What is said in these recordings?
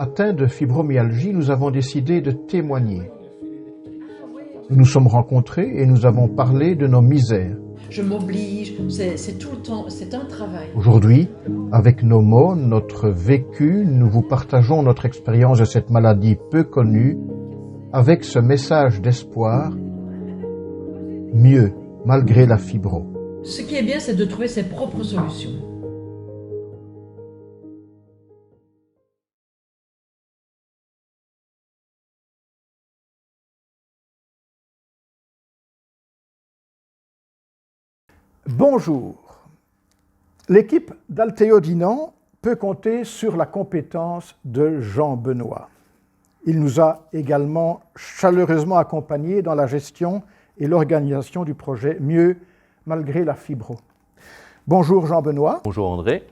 Atteints de fibromyalgie, nous avons décidé de témoigner. Nous nous sommes rencontrés et nous avons parlé de nos misères. Je m'oblige, c'est tout le temps, c'est un travail. Aujourd'hui, avec nos mots, notre vécu, nous vous partageons notre expérience de cette maladie peu connue, avec ce message d'espoir, mieux, malgré la fibro. Ce qui est bien, c'est de trouver ses propres solutions. Bonjour. L'équipe d'Altéo Dinan peut compter sur la compétence de Jean Benoît. Il nous a également chaleureusement accompagnés dans la gestion et l'organisation du projet Mieux malgré la fibro. Bonjour Jean Benoît. Bonjour André.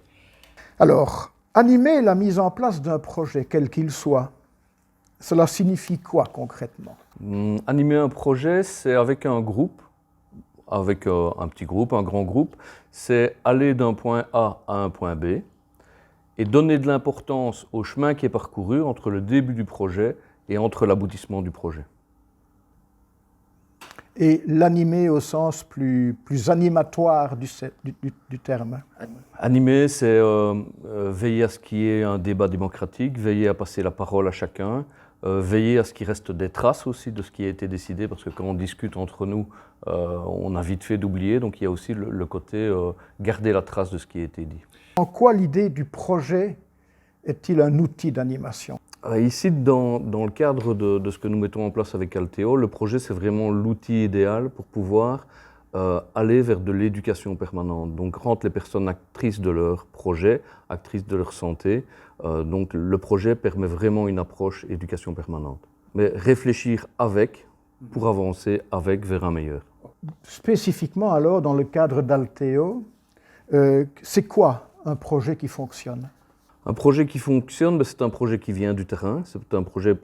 Alors, animer la mise en place d'un projet, quel qu'il soit, cela signifie quoi concrètement? Animer un projet, c'est avec un groupe, avec un petit groupe, un grand groupe, c'est aller d'un point A à un point B et donner de l'importance au chemin qui est parcouru entre le début du projet et entre l'aboutissement du projet. Et l'animer au sens plus animatoire du terme. Animer, c'est veiller à ce qu'il y ait un débat démocratique, veiller à passer la parole à chacun, veiller à ce qu'il reste des traces aussi de ce qui a été décidé, parce que quand on discute entre nous, on a vite fait d'oublier, donc il y a aussi le côté garder la trace de ce qui a été dit. En quoi l'idée du projet est-il un outil d'animation? Ici, dans le cadre de ce que nous mettons en place avec Altéo, le projet, c'est vraiment l'outil idéal pour pouvoir aller vers de l'éducation permanente. Donc, rendre les personnes actrices de leur projet, actrices de leur santé. Donc, le projet permet vraiment une approche éducation permanente. Mais réfléchir avec, pour avancer avec vers un meilleur. Spécifiquement, alors, dans le cadre d'Altéo, c'est quoi un projet qui fonctionne? Un projet qui fonctionne, c'est un projet qui vient du terrain, c'est pas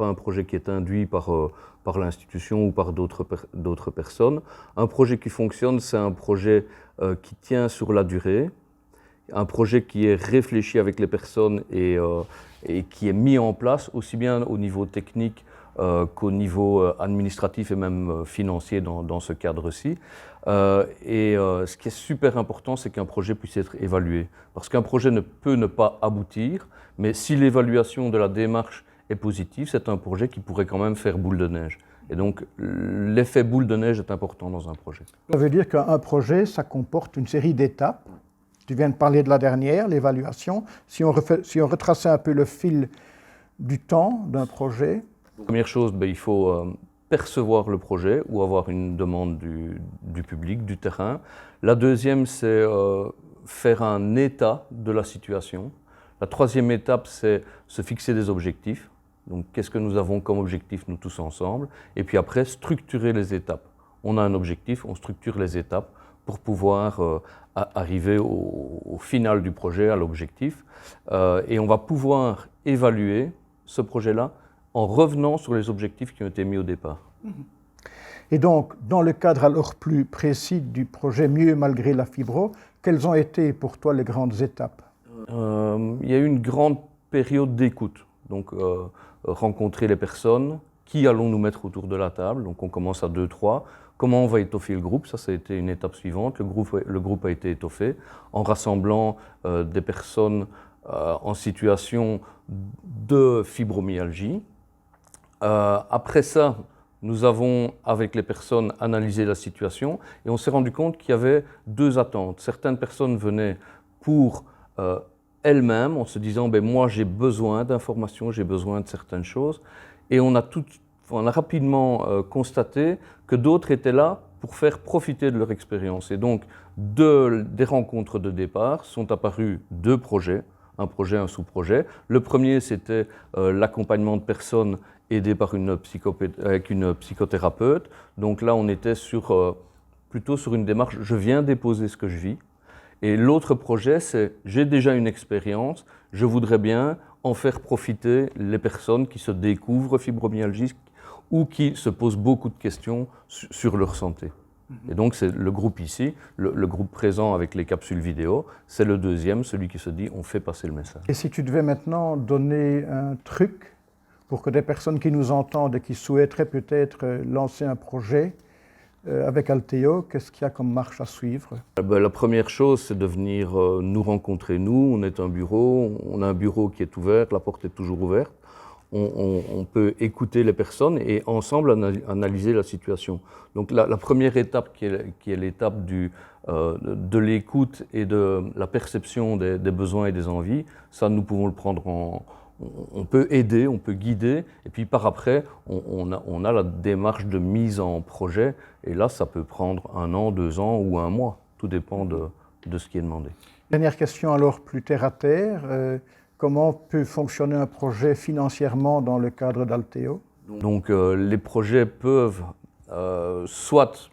un projet qui est induit par l'institution ou par d'autres personnes. Un projet qui fonctionne, c'est un projet qui tient sur la durée, un projet qui est réfléchi avec les personnes et qui est mis en place aussi bien au niveau technique qu'au niveau administratif et même financier dans ce cadre-ci. Ce qui est super important, c'est qu'un projet puisse être évalué. Parce qu'un projet ne peut ne pas aboutir, mais si l'évaluation de la démarche est positive, c'est un projet qui pourrait quand même faire boule de neige. Et donc, l'effet boule de neige est important dans un projet. Ça veut dire qu'un projet, ça comporte une série d'étapes. Tu viens de parler de la dernière, l'évaluation. Si on retraçait un peu le fil du temps d'un projet. Première chose, il faut percevoir le projet ou avoir une demande du public, du terrain. La deuxième, c'est faire un état de la situation. La troisième étape, c'est se fixer des objectifs. Donc, qu'est-ce que nous avons comme objectif, nous tous ensemble? Et puis après, structurer les étapes. On a un objectif, on structure les étapes pour pouvoir arriver au final du projet, à l'objectif. Et on va pouvoir évaluer ce projet-là en revenant sur les objectifs qui ont été mis au départ. Et donc, dans le cadre alors plus précis du projet Mieux malgré la fibro, quelles ont été pour toi les grandes étapes? Il y a eu une grande période d'écoute. Donc, rencontrer les personnes, qui allons nous mettre autour de la table. Donc, on commence à 2-3. Comment on va étoffer le groupe? Ça a été une étape suivante. Le groupe a été étoffé en rassemblant des personnes en situation de fibromyalgie. Après ça, nous avons, avec les personnes, analysé la situation et on s'est rendu compte qu'il y avait deux attentes. Certaines personnes venaient pour elles-mêmes, en se disant moi j'ai besoin d'informations, j'ai besoin de certaines choses. Et on a rapidement constaté que d'autres étaient là pour faire profiter de leur expérience. Et donc, des rencontres de départ sont apparus deux projets, un projet, un sous-projet. Le premier, c'était l'accompagnement de personnes aidées avec une psychothérapeute. Donc là, on était plutôt sur une démarche « je viens déposer ce que je vis ». Et l'autre projet, c'est « j'ai déjà une expérience, je voudrais bien en faire profiter les personnes qui se découvrent fibromyalgiques ou qui se posent beaucoup de questions sur leur santé ». Et donc c'est le groupe ici, le groupe présent avec les capsules vidéo, c'est le deuxième, celui qui se dit on fait passer le message. Et si tu devais maintenant donner un truc pour que des personnes qui nous entendent et qui souhaiteraient peut-être lancer un projet avec Alteo, qu'est-ce qu'il y a comme marche à suivre? La première chose, c'est de venir nous rencontrer, nous. On est un bureau, on a un bureau qui est ouvert, la porte est toujours ouverte. On peut écouter les personnes et ensemble analyser la situation. Donc la première étape qui est l'étape de l'écoute et de la perception des besoins et des envies, ça nous pouvons le prendre on peut aider, on peut guider, et puis par après, on a la démarche de mise en projet, et là, ça peut prendre 1 an, 2 ans ou 1 mois, tout dépend de ce qui est demandé. Dernière question alors plus terre à terre, comment peut fonctionner un projet financièrement dans le cadre d'Alteo? Donc les projets peuvent soit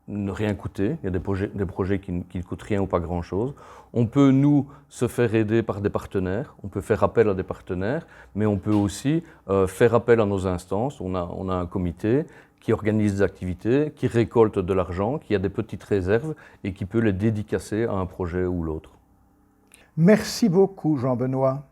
ne rien coûter, il y a des projets qui ne coûtent rien ou pas grand-chose. On peut, nous, se faire aider par des partenaires, on peut faire appel à des partenaires, mais on peut aussi faire appel à nos instances. On a un comité qui organise des activités, qui récolte de l'argent, qui a des petites réserves et qui peut les dédicacer à un projet ou l'autre. Merci beaucoup, Jean-Benoît.